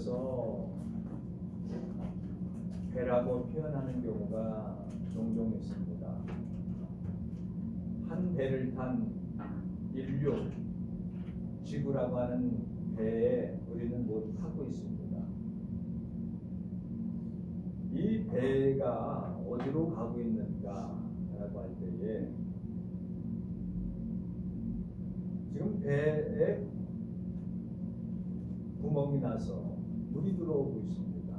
그래서 배라고 표현하는 경우가 종종 있습니다. 한 배를 탄 인류, 지구라고 하는 배에 우리는 모두 타고 있습니다. 이 배가 어디로 가고 있는가라고 할 때에 지금 배에 구멍이 나서 물이 들어오고 있습니다.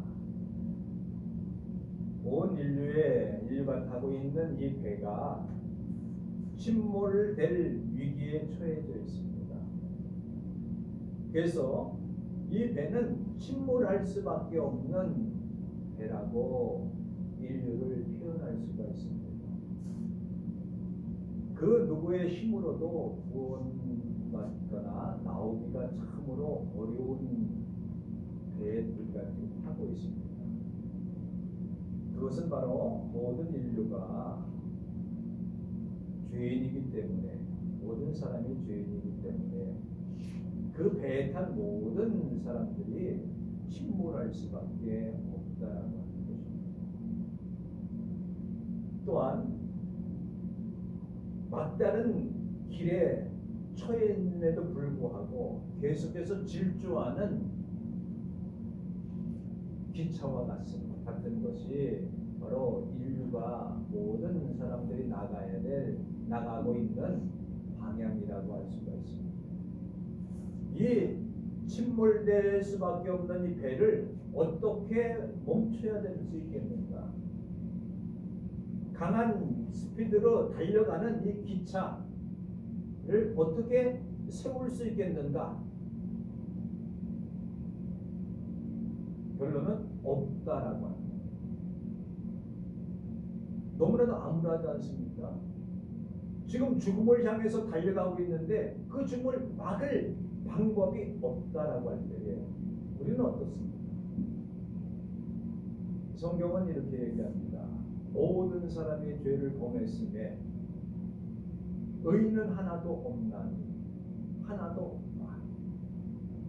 온 인류가 타고 있는 이 배가 침몰될 위기에 처해져 있습니다. 그래서 이 배는 침몰할 수밖에 없는 배라고 인류를 표현할 수가 있습니다. 그 누구의 힘으로도 구원받거나 나오기가 참으로 어려운 배들과 타고 있습니다. 그것은 바로 모든 인류가 죄인이기 때문에, 모든 사람이 죄인이기 때문에 그 배에 탄 모든 사람들이 침몰할 수밖에 없다라고 하는 것입니다. 또한 막다른 길에 처해 있는데도 불구하고 계속해서 질주하는 기차와 같은 것이 바로 인류가 모든 사람들이 나가고 있는 방향이라고 할 수가 있습니다. 이 침몰될 수밖에 없는 이 배를 어떻게 멈춰야 될 수 있겠는가? 강한 스피드로 달려가는 이 기차를 어떻게 세울 수 있겠는가? 결론은 없다라고 합니다. 너무나도 암울하지 않습니까? 지금 죽음을 향해서 달려가고 있는데 그 죽음을 막을 방법이 없다라고 할 때에 우리는 어떻습니까? 성경은 이렇게 얘기합니다. 모든 사람이 죄를 범했음에 의인은 하나도 없나니, 하나도 없다.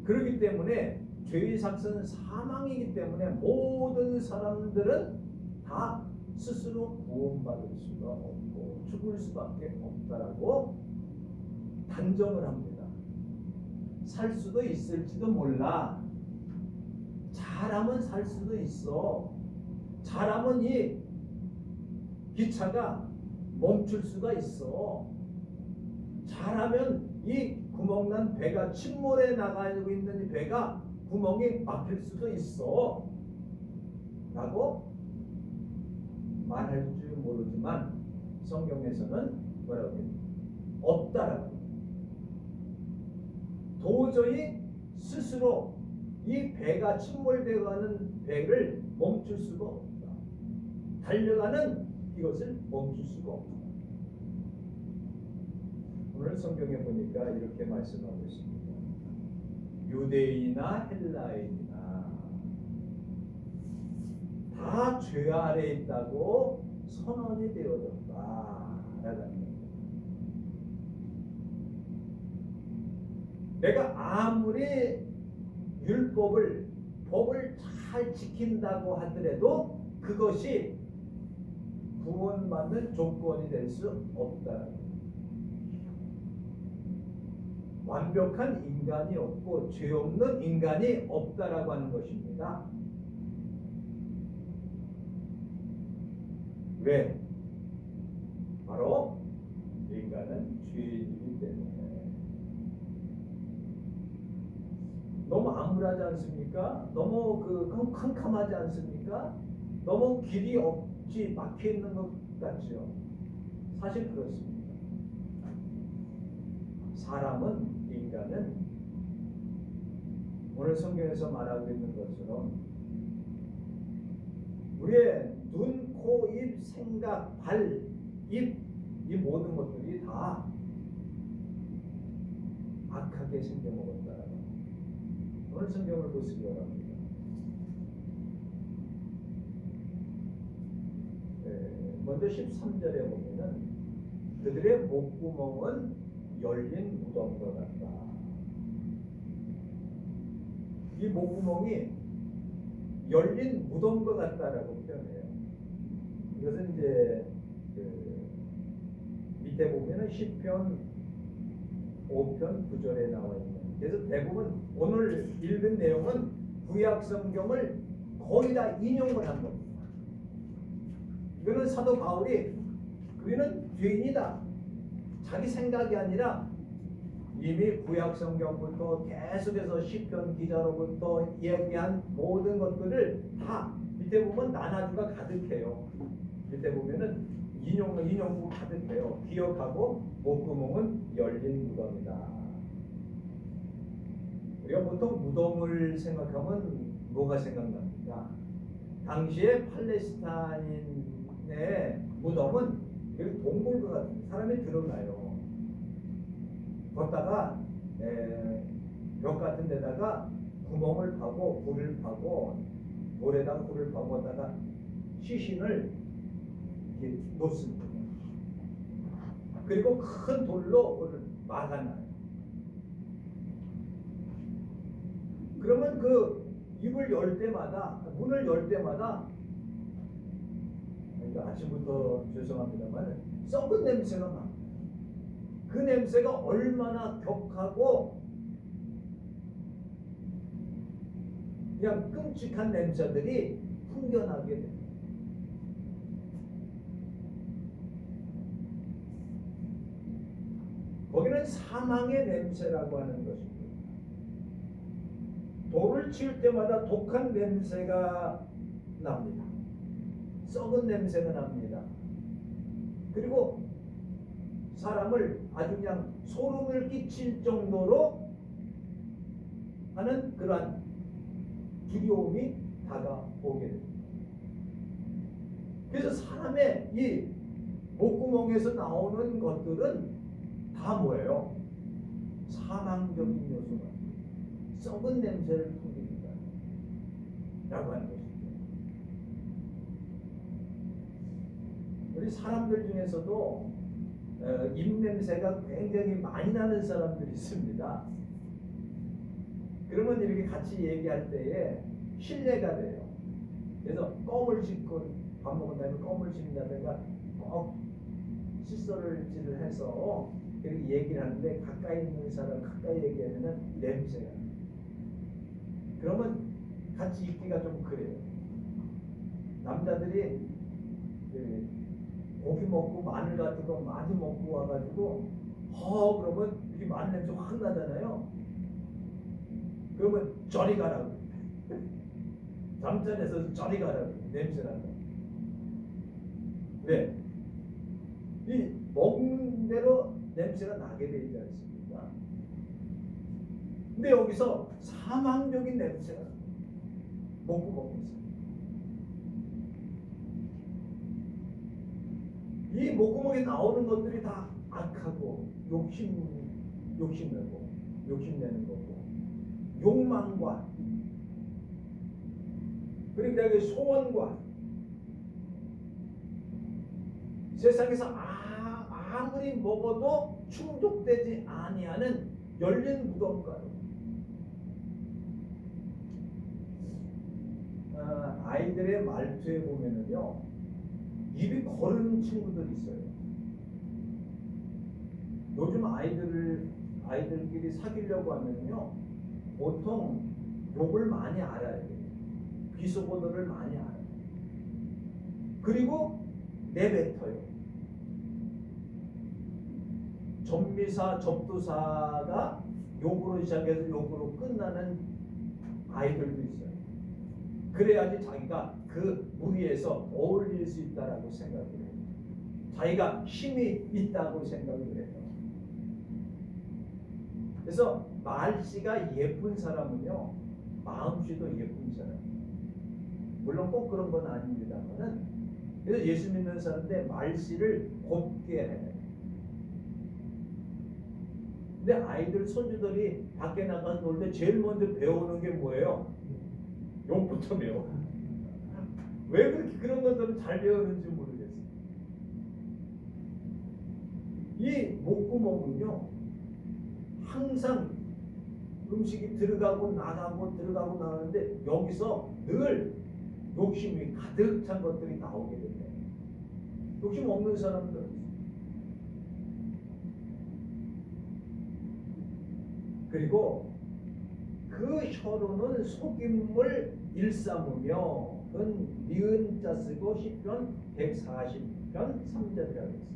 그렇기 때문에 죄의 삭은 사망이기 때문에 모든 사람들은 다 스스로 구원받을 수가 없고 죽을 수밖에 없다라고 단정을 합니다. 살 수도 있을지도 몰라. 잘하면 살 수도 있어. 잘하면 이 기차가 멈출 수가 있어. 잘하면 이 구멍난 배가 침몰해 나가고 있는 이 배가 구멍이 막힐 수도 있어 라고 말할 줄 모르지만 성경에서는 뭐라고 해요? 없다라고. 도저히 스스로 이 배가 침몰되어 가는 배를 멈출 수가 없다. 달려가는 이것을 멈출 수가 없다. 오늘 성경에 보니까 이렇게 말씀하고 있습니다. 유대인이나 헬라인이나 다 죄 아래 있다고 선언이 되어졌다. 내가 아무리 법을 잘 지킨다고 하더라도 그것이 구원받는 조건이 될 수 없다. 완벽한 인간이 없고 죄 없는 인간이 없다라고 하는 것입니다. 왜? 바로 인간은 죄인이기 때문에. 너무 암울하지 않습니까? 너무 캄캄하지 않습니까? 너무 길이 없지 막혀 있는 것 같죠? 사실 그렇습니다. 인간은 오늘 성경에서 말하고 있는 것처럼 우리의 눈, 코, 입, 생각, 발, 입, 이 모든 것들이 다 악하게 생겨먹었다라고. 오늘 성경을 보시기 바랍니다. 먼저 13절에 보면은 그들의 목구멍은 열린 무덤과 같다. 이 목구멍이 열린 무덤과 같다라고 표현해요. 이것은 이제 밑에 보면은 시편 5편 9절에 나와 있는. 그래서 대부분 오늘 읽은 내용은 구약 성경을 거의 다 인용을 한 겁니다. 이거는 사도 바울이 우리는 죄인이다. 자기 생각이 아니라 이미 구약 성경부터 계속해서 시편 기자로부터 얘기한 모든 것들을 다 밑에 보면 나눠주가 가득해요. 밑에 보면은 인용부 가득해요. 기억하고 목구멍은 열린 무덤이다. 우리가 보통 무덤을 생각하면 뭐가 생각납니까? 당시에 팔레스타인의 무덤은 여기 동굴과 같은 사람이 들어가요. 걷다가 벽 같은 데다가 구멍을 파고 불을 파고 돌에다가 불을 파고다가 시신을 이렇게 놓습니다. 그리고 큰 돌로 그걸 막아놔요. 그러면 그 입을 열 때마다 문을 열 때마다 아침부터 죄송합니다만 썩은 냄새가 나. 그 냄새가 얼마나 격하고 그냥 끔찍한 냄새들이 풍겨나게 됩니다. 거기는 사망의 냄새라고 하는 것입니다. 돌을 치울 때마다 독한 냄새가 납니다. 썩은 냄새가 납니다. 그리고 사람을 아주 그냥 소름을 끼칠 정도로 하는 그러한 두려움이 다가오게 됩니다. 그래서 사람의 이 목구멍에서 나오는 것들은 다 뭐예요? 사망적인 요소가 썩은 냄새를 풍깁니다 라고 하는 것입니다. 우리 사람들 중에서도 입냄새가 굉장히 많이 나는 사람들이 있습니다. 그러면 이렇게 같이 얘기할 때에 신뢰가 돼요. 그래서 껌을 씹고 밥 먹은 다음에 껌을 씹는다든가 꼭 칫솔질을 해서 이렇게 얘기를 하는데 가까이 있는 사람 가까이 얘기하면 냄새가 나요. 그러면 같이 있기가 좀 그래요. 남자들이 고기 먹고 마늘 같은 거 많이 먹고 와가지고 그러면 이렇게 마늘 냄새 확 나잖아요. 그러면 저리 가라고. 잠자리에서 저리 가라고. 냄새 난다. 왜? 이 먹는 대로 냄새가 나게 되지 않습니까? 근데 여기서 사망적인 냄새가 목구멍에서. 이 목구멍에 나오는 것들이 다 악하고 욕심내고 욕심내는 거고 욕망과 그리고 소원과 세상에서 아무리 먹어도 충족되지 아니하는 열린 무덤가로 아이들의 말투에 보면은요 입이 거른 친구들이 있어요. 요즘 아이들끼리 사귀려고 하면요 보통 욕을 많이 알아야 돼요. 비속어들을 많이 알아요. 그리고 내뱉어요. 접미사, 접두사가 욕으로 시작해서 욕으로 끝나는 아이들도 있어요. 그래야지 자기가 그 무리에서 어울릴 수 있다라고 생각을 해요. 자기가 힘이 있다고 생각을 해요. 그래서 말씨가 예쁜 사람은요 마음씨도 예쁜 사람. 물론 꼭 그런 건 아닙니다만은 그래서 예수 믿는 사람인데 말씨를 곱게 해요. 근데 아이들 손주들이 밖에 나가서 놀 때 제일 먼저 배우는 게 뭐예요? 욕부터 배워. 왜 그렇게 그런 것들은 잘 배우는지 모르겠어요. 이 목구멍은요 항상 음식이 들어가고 나가는데 여기서 늘 욕심이 가득 찬 것들이 나오게 된다. 욕심 없는 사람들. 그리고 그 혀로는 속임을 일삼으며. 그건 니은 자 쓰고 시편 140편 3절이라고 했습니다.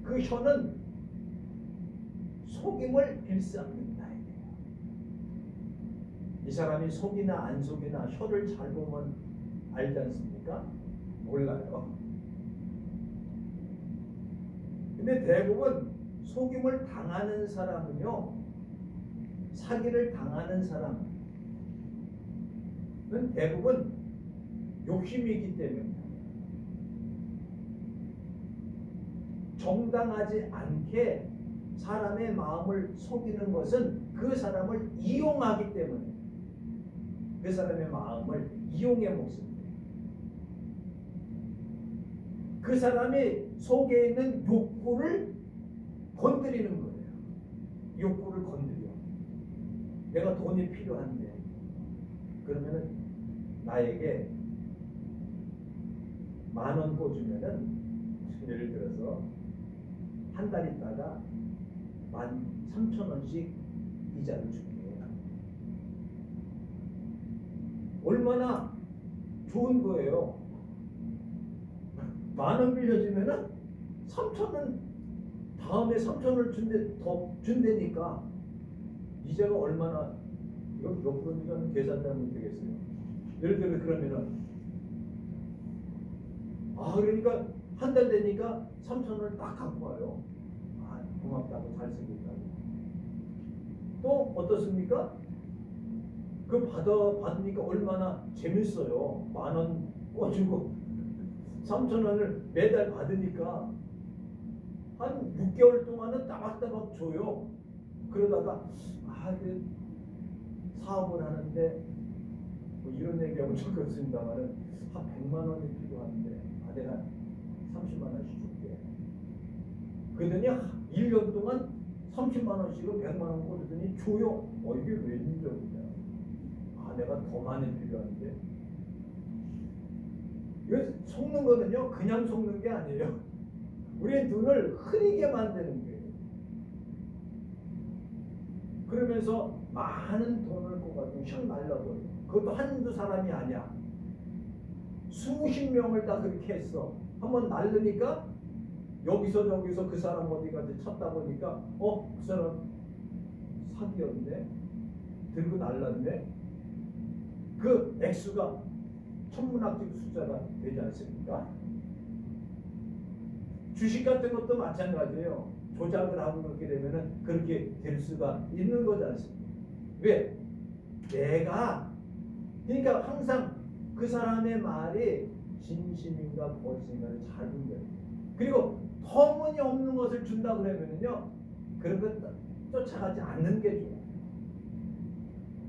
그 혀는 속임을 일삼는다. 이 사람이 속이나 안 속이나 혀를 잘 보면 알지 않습니까? 몰라요. 근데 대부분 속임을 당하는 사람은요, 사기를 당하는 사람은 대부분 욕심이 있기 때문에 정당하지 않게 사람의 마음을 속이는 것은 그 사람을 이용하기 때문에 그 사람의 마음을 이용해 먹습니다. 그 사람이 속에 있는 욕구를 건드리는 거예요. 욕구를 건드려. 내가 돈이 필요한데 그러면은 나에게 10,000원 꽂으면은 예를 들어서 한 달 있다가 13,000원씩 이자를 줄게. 얼마나 좋은 거예요. 10,000원 빌려주면은 3,000원 다음에 3,000원을 더 준다니까 이자가 얼마나 이거 몇 프로는 계산 잘못 되겠어요. 예를 들어 그러면은 그러니까 한 달 되니까 3,000원을 딱 갖고 와요. 고맙다고 잘 쓰겠다고. 또 어떻습니까? 그 받으니까 얼마나 재밌어요. 10,000원 꿔주고 3,000원을 매달 받으니까 한 6개월 동안은 따박따박 줘요. 그러다가 그 사업을 하는데 뭐 이런 얘기하고 적이 없습니다만은 한 100만 원이 필요한데 내가 30만 원씩 줄게. 그러더니 1년 동안 30만 원씩을 100만 원 꽂더니 줘요. 이게 웬일이냐. 내가 더 많이 필요한데. 이거 속는 거는요, 그냥 속는 게 아니에요. 우리의 눈을 흐리게 만드는 거예요. 그러면서 많은 돈을 꿔가지고 샥 날려버려. 그것도 한두 사람이 아니야. 수십 명을 다 그렇게 했어. 한번 날르니까 여기서 저기서 그 사람 어디까지 찾다 보니까 그 사람 사기였네. 들고 날랐네. 그 액수가 천문학적 숫자가 되지 않습니까? 주식 같은 것도 마찬가지예요. 조작을 하고 그렇게 되면은 그렇게 될 수가 있는 거지 않습니까? 왜? 그러니까 항상 그 사람의 말이 진심인가 거짓인가를 잘 분별해요. 그리고 터무니없는 것을 준다 그러면은요, 그런 것 쫓아가지 않는 게 좋아요.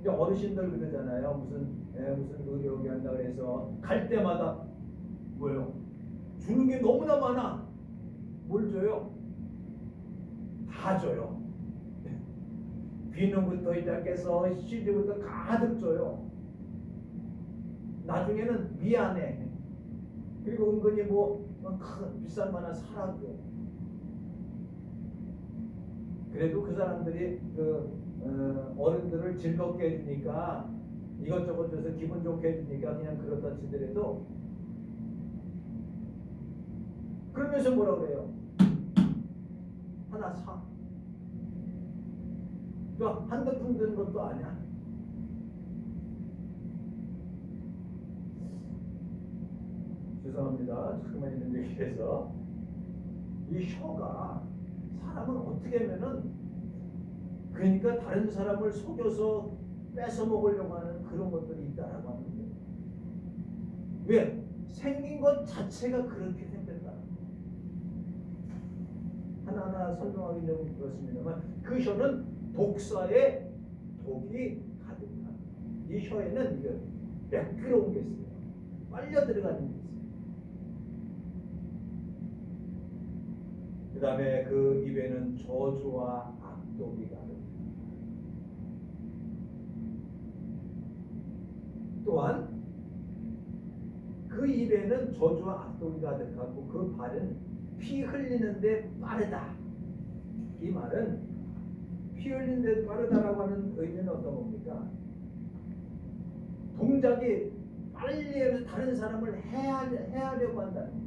어르신들 그러잖아요. 무슨 의료기 한다 그래서 갈 때마다 뭐요? 주는 게 너무나 많아. 뭘 줘요? 다 줘요. 비누부터 시작해서 CD부터 가득 줘요. 나중에는 미안해. 그리고 은근히 큰 비싼 거 하나 사라고. 그래도 그 사람들이 어른들을 즐겁게 해주니까 이것저것 줘서 기분 좋게 해주니까 그냥 그렇다 치더라도 그러면서 뭐라 그래요? 하나 사. 또 한두 푼 드는 것도 아니야. 죄송합니다. 잠깐만 있는 얘기해서 이 혀가 사람을 어떻게 하면은 그러니까 다른 사람을 속여서 뺏어 먹으려고 하는 그런 것들이 있다라고 하는 거예요. 왜? 생긴 것 자체가 그렇게 생겼다. 하나하나 설명하기 좀 그렇습니다만 그 혀는 독사의 독이 가득한 이 혀에는 이거 매끄러운 게 있어요. 빨려 들어가는 게 있어요. 그 다음에 그 입에는 저주와 악독이 가득. 또한 그 입에는 저주와 악독이 가득하고 그 발은 피 흘리는데 빠르다. 이 말은 피 흘리는데 빠르다라고 하는 의미는 어떤 겁니까? 동작이 빨리 해서 다른 사람을 해하려고 한다는 거예요.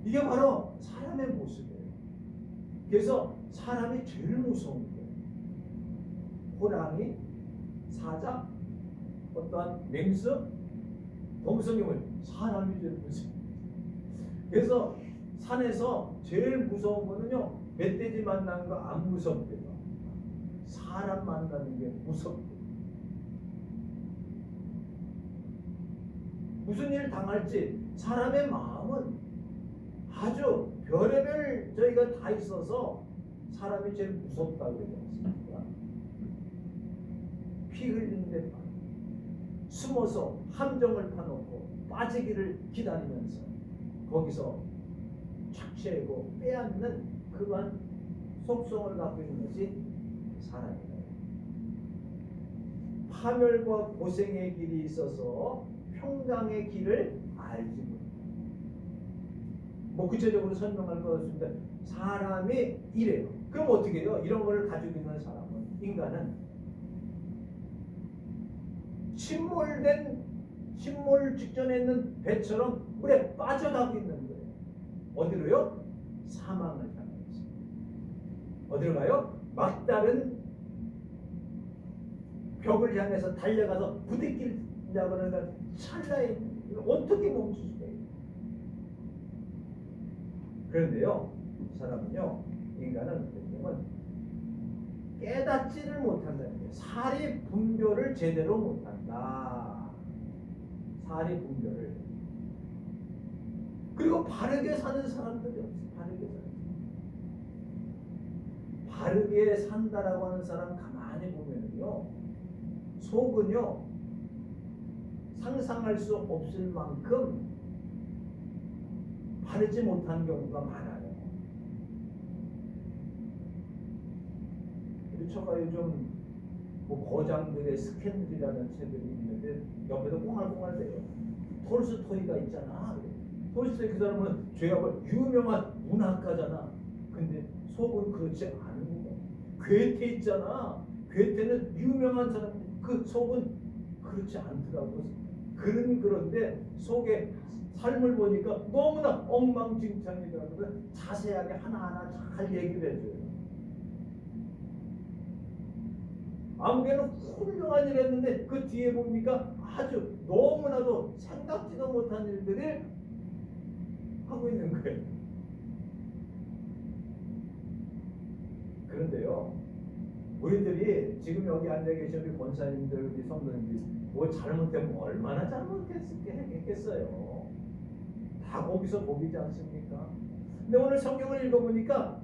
이게 바로 사람의 모습이에요. 그래서 사람이 제일 무서운 거예요. 호랑이, 사자, 어떠한 맹수, 더 무서운 경우는 사람이 제일 무서워요. 그래서 산에서 제일 무서운 거는요, 멧돼지 만나는 거 안 무섭대요. 사람 만나는 게 무섭대요. 무슨 일 당할지 사람의 마음은 아주 별의별 저희가 다 있어서 사람이 제일 무섭다고 그러지 않습니까? 피 흘리는데 숨어서 함정을 파놓고 빠지기를 기다리면서 거기서 착취하고 빼앗는 그러한 속성을 갖고 있는 것이 사람이다. 파멸과 고생의 길이 있어서 평강의 길을 알지 못한다. 뭐 구체적으로 설명할 것 없습니다. 사람이 이래요. 그럼 어떻게 해요? 이런 걸 가지고 있는 사람은, 인간은 침몰 직전에 있는 배처럼 물에 빠져가고 있는 거예요. 어디로요? 사망을 향해 있습니다. 어디로 가요? 막다른 벽을 향해서 달려가서 부딪히려고 하는 찰나에 어떻게 멈출 수가 있어요? 그런데요, 사람은요, 인간은 깨닫지를 못한다는 거예요. 사리 분별을 제대로 못한다. 사리 분별을. 그리고 바르게 사는 사람들이 없어요. 바르게 산다라고 하는 사람 가만히 보면요, 속은요 상상할 수 없을 만큼 바르지 못한 경우가 많아요. 제가 요즘 뭐 거장들의 스캔들이라는 책들이 있는데 옆에서 꽁알꽁알대요. 톨스토이가 있잖아. 톨스토이 그 사람은 죄악을 유명한 문학가잖아. 근데 속은 그렇지 않은 거. 괴테 있잖아. 괴테는 유명한 사람. 그 속은 그렇지 않더라고. 그런데 속에 삶을 보니까 너무나 엉망진창이더라고요. 자세하게 하나하나 잘 얘기를 해줘요. 아무개는 훌륭한 일 했는데 그 뒤에 봅니까? 아주 너무나도 생각지도 못한 일들을 하고 있는 거예요. 그런데요, 우리들이 지금 여기 앉아 계신 우리 권사님들, 우리 성도님들이 뭐 잘못되면 얼마나 잘못했겠어요. 다 거기서 거기지 않습니까? 근데 오늘 성경을 읽어보니까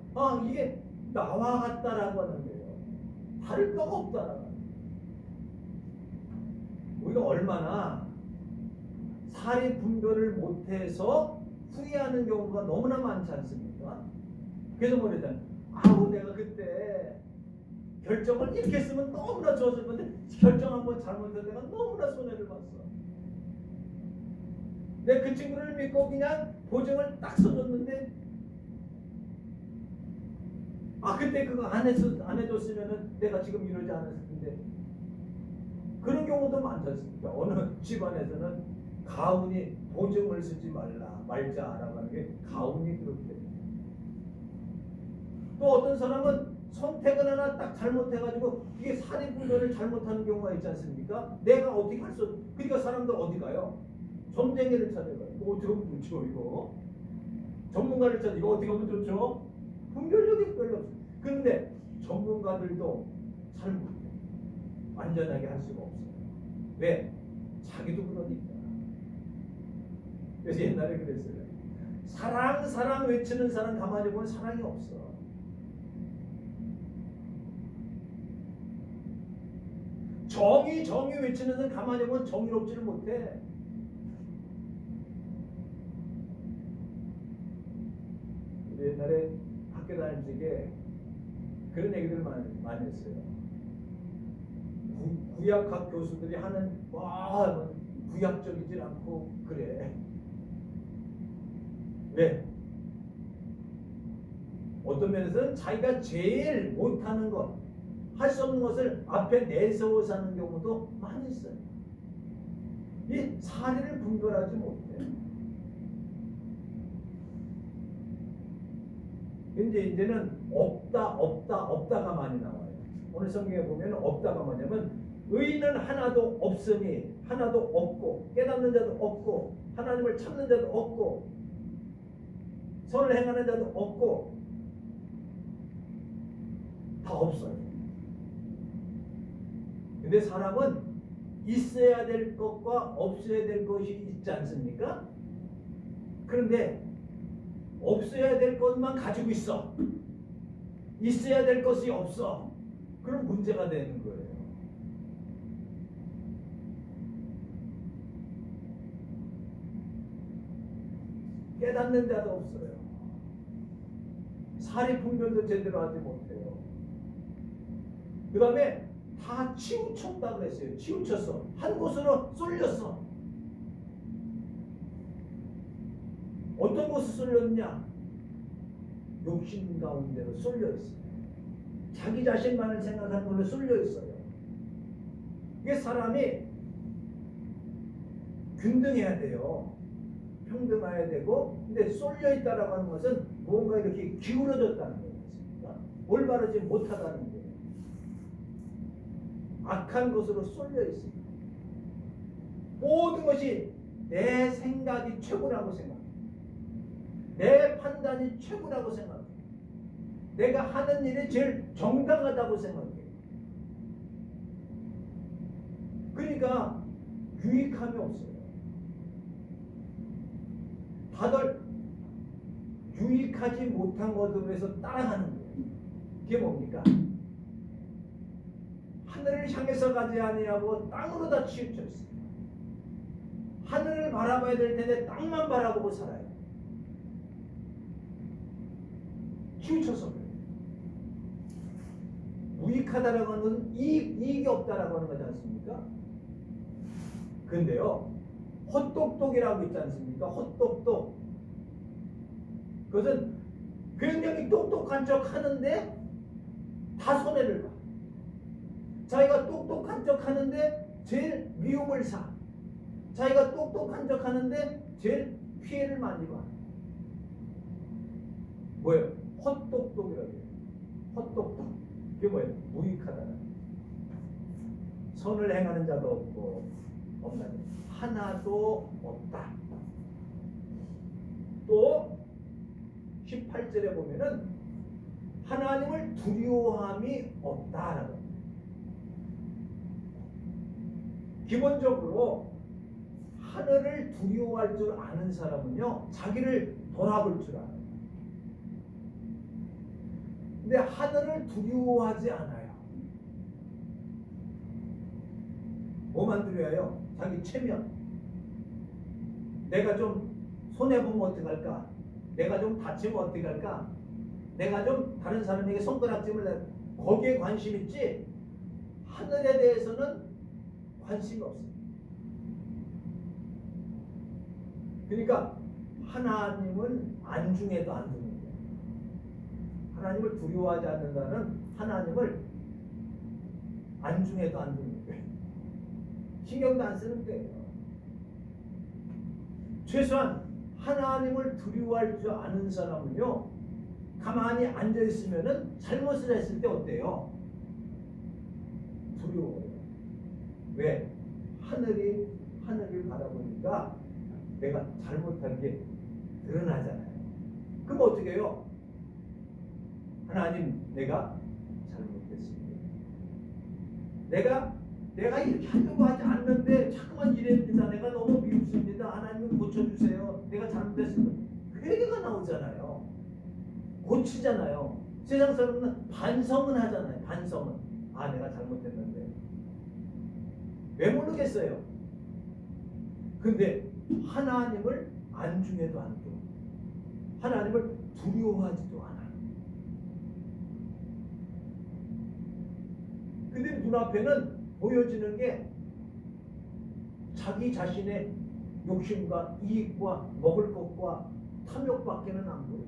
이게 나와 같다라고 하는데요. 다를 바가 없다라고 하는 거예요. 우리가 얼마나 사리 분별을 못해서 후회하는 경우가 너무나 많지 않습니까? 그래서 뭐랬잖아요. 내가 그때 결정을 이렇게 했으면 너무나 좋았을 건데 결정 한번 잘못해서 내가 너무나 손해를 봤어. 내가 그 친구를 믿고 그냥 보증을 딱 써줬는데 그때 그거 안 해줬으면은 내가 지금 이러지 않았을 텐데. 그런 경우도 많지 않습니까? 어느 집안에서는 가훈이 보증을 쓰지 말자라고 하는 게 가훈이 그렇게. 또 어떤 사람은 선택을 하나 딱 잘못해가지고 이게 사리분별을 잘못하는 경우가 있지 않습니까? 내가 어떻게 할 수? 그러니까 사람들 어디 가요? 점쟁이를 찾아가요. 이거 어떻게 하면 좋죠? 이거 전문가를 찾아. 이거 어떻게 하면 좋죠? 분별력이 별로 없어요. 그런데 전문가들도 잘 모르고 완전하게 할 수가 없어요. 왜? 자기도 그러니까. 그래서 옛날에 그랬어요. 사랑 외치는 사람 가만히 보면 사랑이 없어. 정의 외치는 사람 가만히 보면 정의롭지를 못해. 옛날에 학교 다닐 적에 그런 얘기들을 많이 했어요. 구약학 교수들이 하는 와 구약적이질 않고 그래. 왜? 어떤 면에서는 자기가 제일 못하는 것, 할 수 없는 것을 앞에 내세워서 하는 경우도 많이 있어요. 이 사리를 분별하지 못해. 이제는 없다가 많이 나와요. 오늘 성경에 보면 없다가 뭐냐면 의인은 하나도 없으니 하나도 없고 깨닫는 자도 없고 하나님을 찾는 자도 없고 선을 행하는 자도 없고 다 없어요. 근데 사람은 있어야 될 것과 없어야 될 것이 있지 않습니까? 그런데 없어야 될 것만 가지고 있어. 있어야 될 것이 없어. 그럼 문제가 되는 거예요. 깨닫는 자도 없어요. 사리 분별도 제대로 하지 못해요. 그 다음에 다 치우쳤다 그랬어요. 치우쳤어. 한 곳으로 쏠렸어. 어떤 곳에 쏠렸냐? 욕심 가운데로 쏠려 있어요. 자기 자신만을 생각하는 걸로 쏠려 있어요. 이게 사람이 균등해야 돼요. 평등해야 되고, 근데 쏠려 있다라고 하는 것은 뭔가 이렇게 기울어졌다는 거예요. 올바르지 못하다는 거예요. 악한 것으로 쏠려 있습니다. 모든 것이 내 생각이 최고라고 생각해요. 내 판단이 최고라고 생각해요. 내가 하는 일이 제일 정당하다고 생각해요. 그러니까 유익함이 없어요. 다들 유익하지 못한 것으로 해서 따라가는 거예요. 그게 뭡니까? 하늘을 향해서 가지 아니하고 땅으로 다 치우쳐 있어요. 하늘을 바라봐야 될 텐데 땅만 바라보고 살아요. 치우쳐서 그래요. 무익하다라고 하는 것은 이익이 없다라고 하는 거지 않습니까? 근데요, 헛똑똑이라고 있지 않습니까? 헛똑똑. 그것은 굉장히 똑똑한 척 하는데 다 손해를 봐. 자기가 똑똑한 척 하는데 제일 미움을 사. 자기가 똑똑한 척 하는데 제일 피해를 많이 봐. 뭐예요? 헛똑똑이라고 해요. 헛똑똑. 그게 뭐예요? 무익하다. 선을 행하는 자도 없고 없나요? 하나도 없다. 또 18절에 보면은 하나님을 두려워함이 없다라고. 기본적으로 하늘을 두려워할 줄 아는 사람은요, 자기를 돌아볼 줄 알아요. 근데 하늘을 두려워하지 않아요. 뭐만 두려워해요? 자기 체면. 내가 좀 손해보면 어떡할까? 내가 좀 다치면 어떡할까? 내가 좀 다른 사람에게 손가락질을 거기에 관심 있지 하늘에 대해서는 관심이 없어요. 그러니까 하나님은 안중에도 안 두는 거예요. 하나님을 두려워하지 않는다는 하나님을 안중에도 안 두는 거예요. 신경도 안 쓰는 거예요. 최소한 하나님을 두려워할 줄 아는 사람은요, 가만히 앉아 있으면은 잘못을 했을 때 어때요? 두려워요. 왜? 하늘을 바라보니까 내가 잘못한 게 드러나잖아요. 그럼 어떻게 해요? 하나님, 내가 잘못했습니다. 내가 이렇게 하려고 하지 않는데 자꾸만 이랬습니다. 내가 너무 미흡습니다. 하나님 고쳐주세요. 내가 잘못했습니다. 회개가 나오잖아요. 고치잖아요. 세상 사람은 반성은 하잖아요. 반성은. 아, 내가 잘못했는데. 왜 모르겠어요. 근데 하나님을 안중에도 안 둬. 하나님을 두려워하지도 않아. 근데 눈앞에는 보여지는 게 자기 자신의 욕심과 이익과 먹을 것과 탐욕밖에는 안 보여요.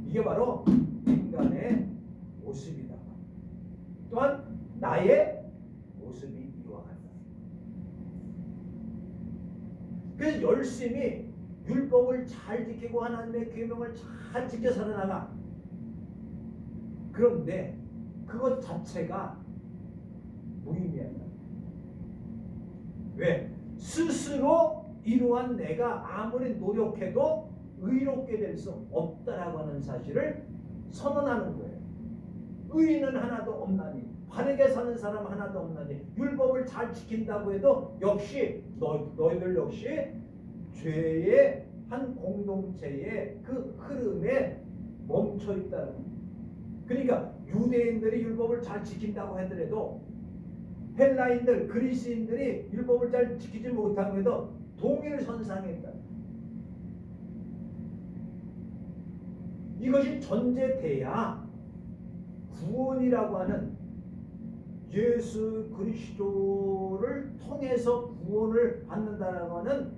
이게 바로 인간의 모습이다. 또한 나의 모습이 이와 같다. 그래서 열심히 율법을 잘 지키고 하나님의 계명을 잘 지켜 살아나가. 그런데 그것 자체가 무의미하다. 왜? 스스로 이러한 내가 아무리 노력해도 의롭게 될 수 없다라고 하는 사실을 선언하는 거예요. 의인은 하나도 없나니, 바르게 사는 사람 하나도 없나니, 율법을 잘 지킨다고 해도 역시 너희들 역시 죄의 한 공동체의 그 흐름에 멈춰 있다는 거예요. 그러니까 유대인들이 율법을 잘 지킨다고 하더라도 헬라인들, 그리스인들이 율법을 잘 지키지 못하고 해도 동의를 선상했다. 이것이 전제돼야 구원이라고 하는 예수 그리스도를 통해서 구원을 받는다라고 하는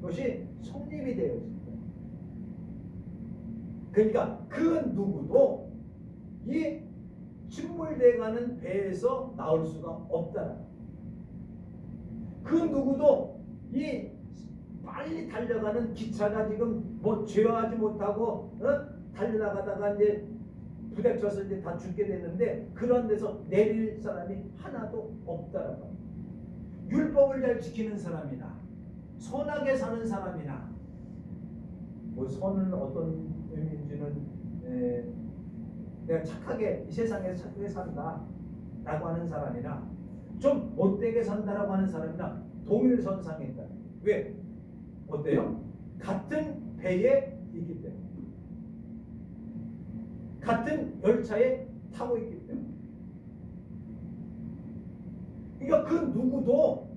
것이 성립이 되어 있습니다. 그러니까 그 누구도 이 침몰돼가는 배에서 나올 수가 없다. 그 누구도 이 빨리 달려가는 기차가 지금 뭐 제어하지 못하고 달려나가다가 이제 부딪혀서 이제 다 죽게 되는데 그런 데서 내릴 사람이 하나도 없다라고 합니다. 율법을 잘 지키는 사람이나 선하게 사는 사람이나 뭐 선은 어떤 의미인지는 내가 착하게 이 세상에 착하게 산다 라고 하는 사람이나 좀 못되게 산다라고 하는 사람이나 동일선상했다. 왜? 어때요? 같은 배에 있기 때문에, 같은 열차에 타고 있기 때문에. 그러니까 그 누구도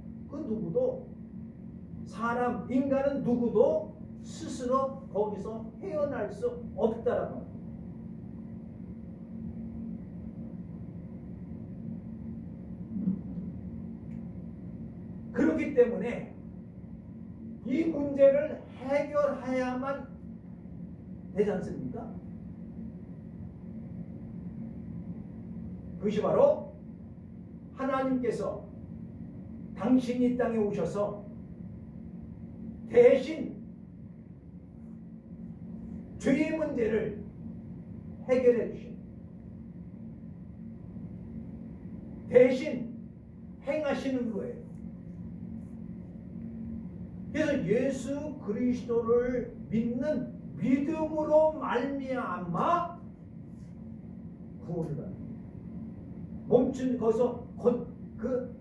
사람, 인간은 누구도 스스로 거기서 헤어날 수 없다라는 거예요. 그렇기 때문에 이 문제를 해결해야만 되지 않습니까? 그것이 바로 하나님께서 당신이 이 땅에 오셔서 대신 죄의 문제를 해결해 주신, 대신 행하시는 거예요. 그래서 예수 그리스도를 믿는 믿음으로 말미암아 구원을 받는 거예요. 멈춘 거기서 그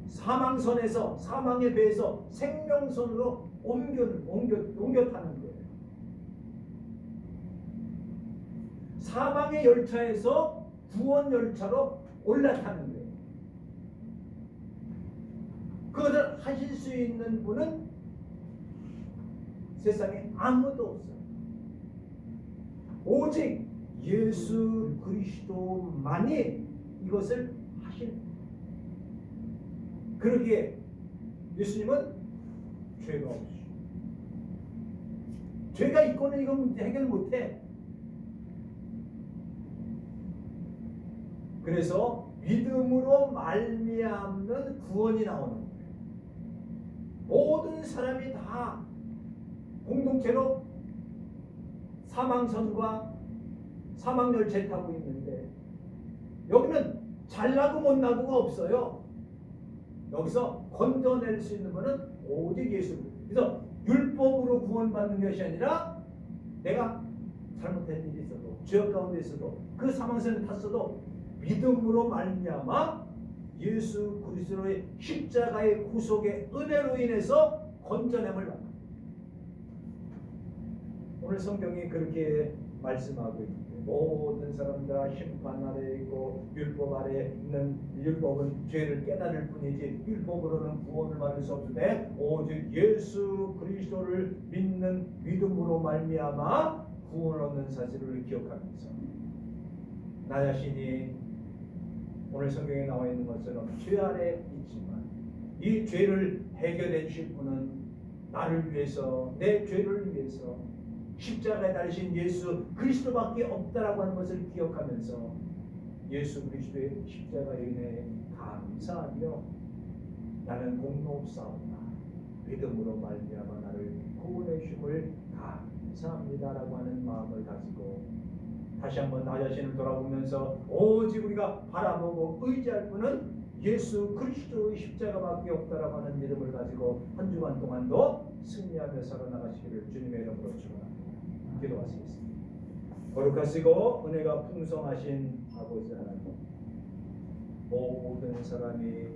사망선에서, 사망의 배에서 생명선으로 옮겨 타는 거예요. 사망의 열차에서 구원 열차로 올라타는 거예요. 그것을 하실 수 있는 분은 세상에 아무도 없어요. 오직 예수 그리스도만이 이것을 하시는 거예요. 그러기에 예수님은 죄가 없으시고, 죄가 있고는 이거 문제 해결 못해. 그래서 믿음으로 말미암는 구원이 나오는 거예요. 모든 사람이 다 공동체로 사망선과 사망열차에 타고 있는데 여기는 잘나고 못나고가 없어요. 여기서 건져낼 수 있는 것은 오직 예수. 그래서 율법으로 구원받는 것이 아니라 내가 잘못된 일이 있어도, 죄악 가운데 있어도, 그 사망선에 탔어도 믿음으로 말미암아 예수 그리스도의 십자가의 구속의 은혜로 인해서 건져냄을 받는. 오늘 성경이 그렇게 말씀하고 있는데 모든 사람 다 심판 아래에 있고 율법 아래에 있는, 율법은 죄를 깨달을 뿐이지 율법으로는 구원을 받을 수 없으되 오직 예수 그리스도를 믿는 믿음으로 말미암아 구원을 얻는 사실을 기억하면서 나 자신이 오늘 성경에 나와 있는 것처럼 죄 아래 있지만 이 죄를 해결해 주실 분은 나를 위해서, 내 죄를 위해서 십자가에 달리신 예수 그리스도밖에 없다라고 하는 것을 기억하면서 예수 그리스도의 십자가의 은혜에 감사하며 나는 공로 없사오나 믿음으로 말미암아 나를 구원해 주심을 감사합니다라고 하는 마음을 가지고 다시 한번 나 자신을 돌아보면서 오직 우리가 바라보고 의지할 분은 예수 그리스도의 십자가밖에 없다라고 하는 믿음을 가지고 한 주간 동안도 승리하며 살아나가시기를 주님의 이름으로 축원합니다. 기도하시겠습니다. 거룩하시고 은혜가 풍성하신 아버지 하나님, 모든 사람이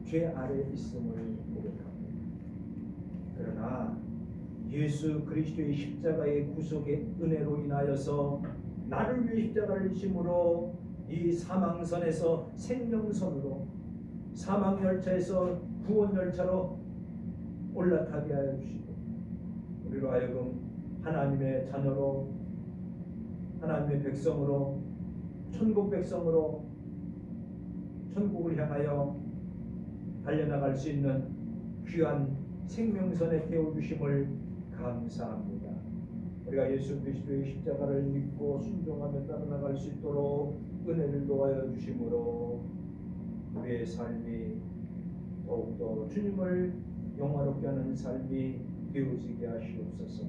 죄 아래 있음을 고백합니다. 그러나 예수 그리스도의 십자가의 구속의 은혜로 인하여서 나를 위해 십자가를 지심으로 이 사망선에서 생명선으로, 사망열차에서 구원열차로 올라타게 하여 주시고 우리로 하여금 하나님의 자녀로, 하나님의 백성으로, 천국 백성으로 천국을 향하여 달려나갈 수 있는 귀한 생명선에 태워주심을 감사합니다. 우리가 예수 그리스도의 십자가를 믿고 순종하며 따라나갈 수 있도록 은혜를 도와여 주심으로 우리의 삶이 더욱더 주님을 영화롭게 하는 삶이 되어지게 하시옵소서.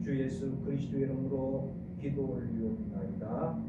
주 예수 그리스도의 이름으로 기도 올리옵나이다.